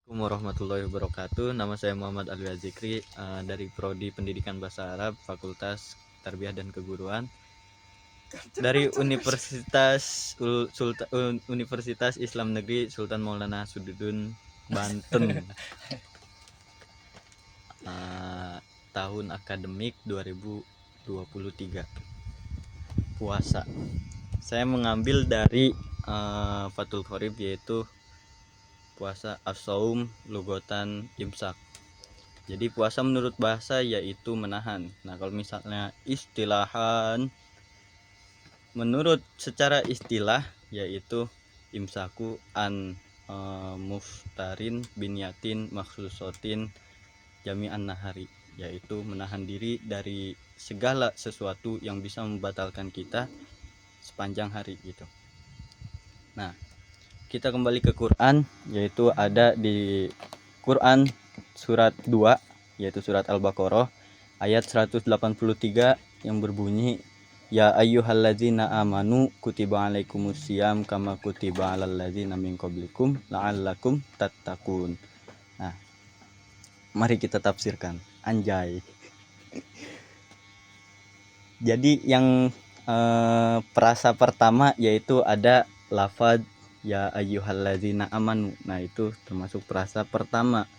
Assalamualaikum warahmatullahi wabarakatuh. Nama saya Muhammad Alwi Azikri dari Prodi Pendidikan Bahasa Arab, Fakultas Tarbiyah dan Keguruan dari Universitas Islam Negeri Sultan Maulana Hasududun, Banten. Tahun akademik 2023. Puasa. Saya mengambil dari Fathul Qorib, yaitu puasa as-saum lugotan imsak. Jadi puasa menurut bahasa yaitu menahan. Nah, kalau misalnya istilahan, menurut secara istilah yaitu imsaku an muftarin binyatin makhsusotin jami'an nahari, yaitu menahan diri dari segala sesuatu yang bisa membatalkan kita sepanjang hari gitu. Nah, kita kembali ke Quran, yaitu ada di Quran surat 2, yaitu surat Al-Baqarah ayat 183 yang berbunyi, ya ayyuhalladzina amanu kutiba alaikumusiyam kama kutiba alal ladzina min qablikum la'allakum tattaqun. Nah, mari kita tafsirkan. Anjay. Jadi yang perasa pertama yaitu ada lafaz ya ayyuhalladzina amanu. Nah, itu termasuk perasa pertama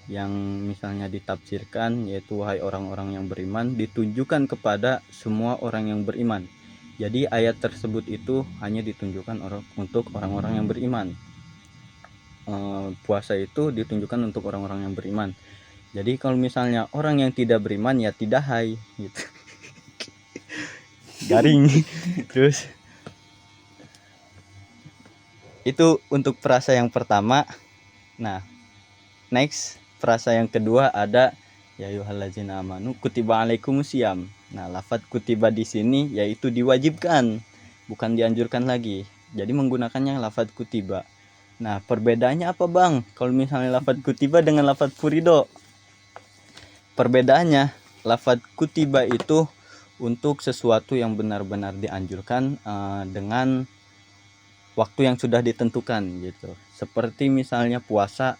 yang misalnya ditafsirkan yaitu wahai orang-orang yang beriman, ditunjukkan kepada semua orang yang beriman. Jadi ayat tersebut itu hanya ditunjukkan untuk orang-orang yang beriman. Puasa itu ditunjukkan untuk orang-orang yang beriman. Jadi kalau misalnya orang yang tidak beriman ya tidak hai gitu. Garing. Terus itu untuk perasa yang pertama. Nah, next perasa yang kedua ada ya ayyuhallazina amanu kutiba alaikumusiyam. Nah, lafaz kutiba di sini yaitu diwajibkan, bukan dianjurkan lagi. Jadi menggunakannya lafaz kutiba. Nah, perbedaannya apa, Bang? Kalau misalnya lafaz kutiba dengan lafaz furido. Perbedaannya, lafaz kutiba itu untuk sesuatu yang benar-benar dianjurkan dengan waktu yang sudah ditentukan gitu. Seperti misalnya puasa,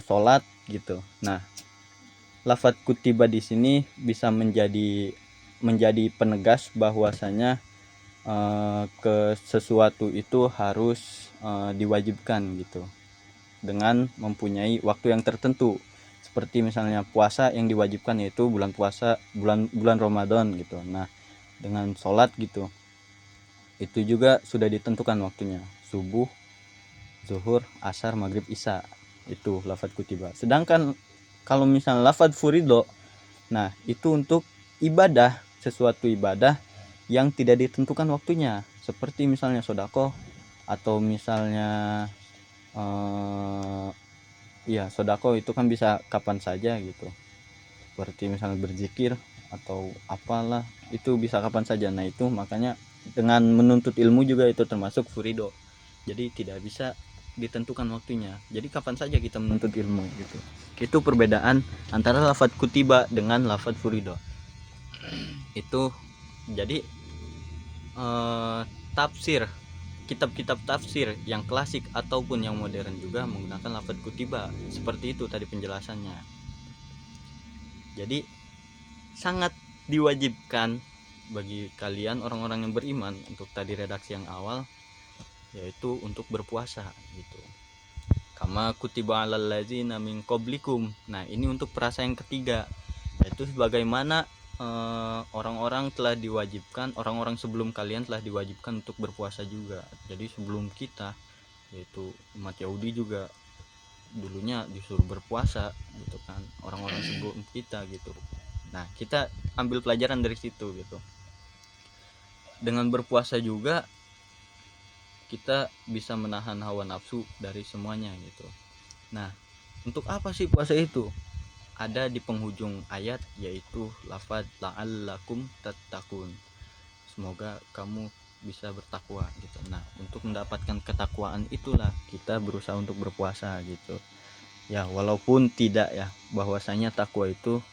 sholat gitu. Nah, lafaz kutiba di sini bisa menjadi penegas bahwasanya ke sesuatu itu harus diwajibkan gitu, dengan mempunyai waktu yang tertentu. Seperti misalnya puasa yang diwajibkan yaitu bulan puasa, bulan Ramadan gitu. Nah, dengan sholat gitu, itu juga sudah ditentukan waktunya, subuh, zuhur, asar, maghrib, isya. Itu lafaz kutiba. Sedangkan kalau misalnya lafaz furido, nah itu untuk ibadah, sesuatu ibadah yang tidak ditentukan waktunya, seperti misalnya sodako, atau misalnya sodako itu kan bisa kapan saja gitu, seperti misalnya berzikir atau apalah, itu bisa kapan saja. Nah, itu makanya dengan menuntut ilmu juga itu termasuk furido, jadi tidak bisa ditentukan waktunya, jadi kapan saja kita menuntut ilmu gitu. Itu perbedaan antara lafaz kutiba dengan lafaz furido. Itu jadi tafsir, kitab-kitab tafsir yang klasik ataupun yang modern juga menggunakan lafaz kutiba. Seperti itu tadi penjelasannya. Jadi sangat diwajibkan bagi kalian orang-orang yang beriman, untuk tadi redaksi yang awal, yaitu untuk berpuasa gitu. Kama kutiba alal ladzina min qablikum. Nah, ini untuk perasa yang ketiga, yaitu sebagaimana orang-orang telah diwajibkan, orang-orang sebelum kalian telah diwajibkan untuk berpuasa juga. Jadi sebelum kita, yaitu umat Yahudi juga dulunya disuruh berpuasa gitu kan, orang-orang sebelum kita gitu. Nah, kita ambil pelajaran dari situ gitu. Dengan berpuasa juga kita bisa menahan hawa nafsu dari semuanya gitu. Nah, untuk apa sih puasa itu? Ada di penghujung ayat, yaitu lafaz la'allakum tattaqun. Semoga kamu bisa bertakwa gitu. Nah, untuk mendapatkan ketakwaan itulah kita berusaha untuk berpuasa gitu. Ya, walaupun tidak ya bahwasanya takwa itu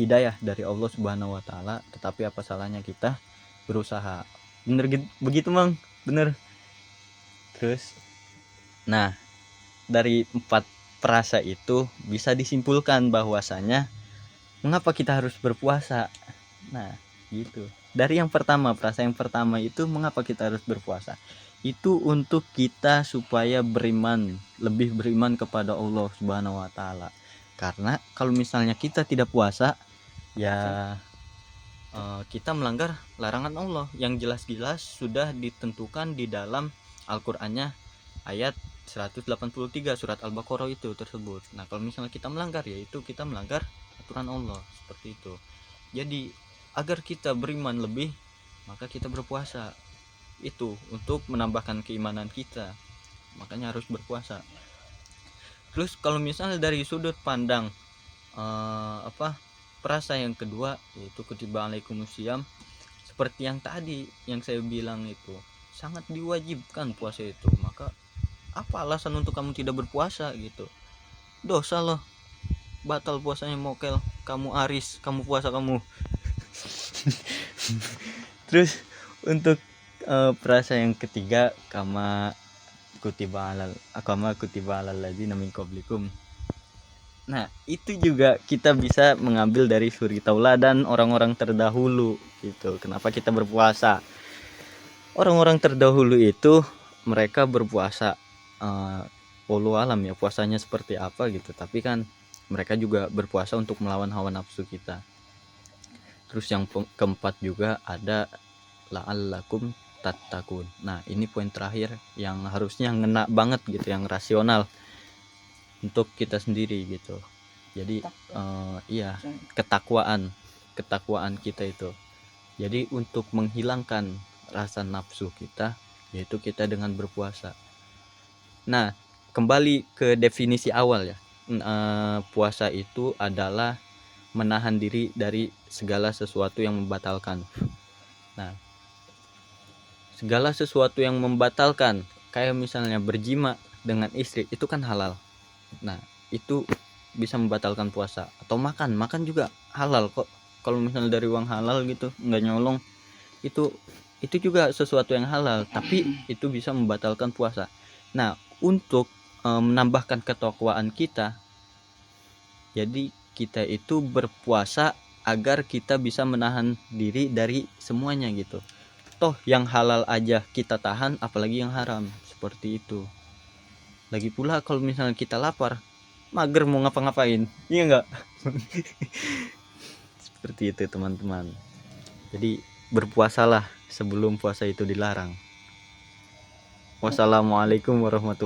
hidayah dari Allah Subhanahu wa taala, tetapi apa salahnya kita berusaha. Bener begitu, Bang? Bener. Terus nah, dari 4 perasa itu bisa disimpulkan bahwasanya mengapa kita harus berpuasa. Nah, gitu. Dari yang pertama, perasa yang pertama itu mengapa kita harus berpuasa? Itu untuk kita supaya beriman, lebih beriman kepada Allah Subhanahu wa taala. Karena kalau misalnya kita tidak puasa, ya kita melanggar larangan Allah yang jelas-jelas sudah ditentukan di dalam Al-Qur'annya ayat 183 surat Al-Baqarah itu tersebut. Nah, kalau misalnya kita melanggar, yaitu kita melanggar aturan Allah seperti itu. Jadi agar kita beriman lebih, maka kita berpuasa. Itu untuk menambahkan keimanan kita. Makanya harus berpuasa. Terus kalau misalnya dari sudut pandang perasa yang kedua, yaitu kutiba alaikumusiyam, seperti yang tadi yang saya bilang itu sangat diwajibkan puasa itu. Maka apa alasan untuk kamu tidak berpuasa gitu? Dosa loh, batal puasanya, mokel kamu, aris kamu puasa kamu. Terus untuk perasa yang ketiga, kama kutiba alal ladzina min qablikum. Nah, itu juga kita bisa mengambil dari suri tauladan orang-orang terdahulu gitu. Kenapa kita berpuasa? Orang-orang terdahulu itu mereka berpuasa, wallahu alam ya puasanya seperti apa gitu, tapi kan mereka juga berpuasa untuk melawan hawa nafsu kita. Terus yang keempat juga ada la'allakum tattaqun. Nah, ini poin terakhir yang harusnya ngena banget gitu, yang rasional untuk kita sendiri gitu. Jadi iya, ketakwaan kita itu. Jadi untuk menghilangkan rasa nafsu kita, yaitu kita dengan berpuasa. Nah, kembali ke definisi awal ya. Puasa itu adalah menahan diri dari segala sesuatu yang membatalkan. Nah, segala sesuatu yang membatalkan, kayak misalnya berjima dengan istri, itu kan halal. Nah, itu bisa membatalkan puasa. Atau makan juga halal kok. Kalau misalnya dari uang halal gitu, nggak nyolong, itu juga sesuatu yang halal, tapi itu bisa membatalkan puasa. Nah, untuk menambahkan ketakwaan kita, jadi kita itu berpuasa agar kita bisa menahan diri dari semuanya gitu. Toh yang halal aja kita tahan, apalagi yang haram, seperti itu. Lagi pula kalau misalnya kita lapar, mager mau ngapa-ngapain, iya enggak? Seperti itu teman-teman. Jadi berpuasalah sebelum puasa itu dilarang. Wassalamualaikum warahmatullahi wabarakatuh.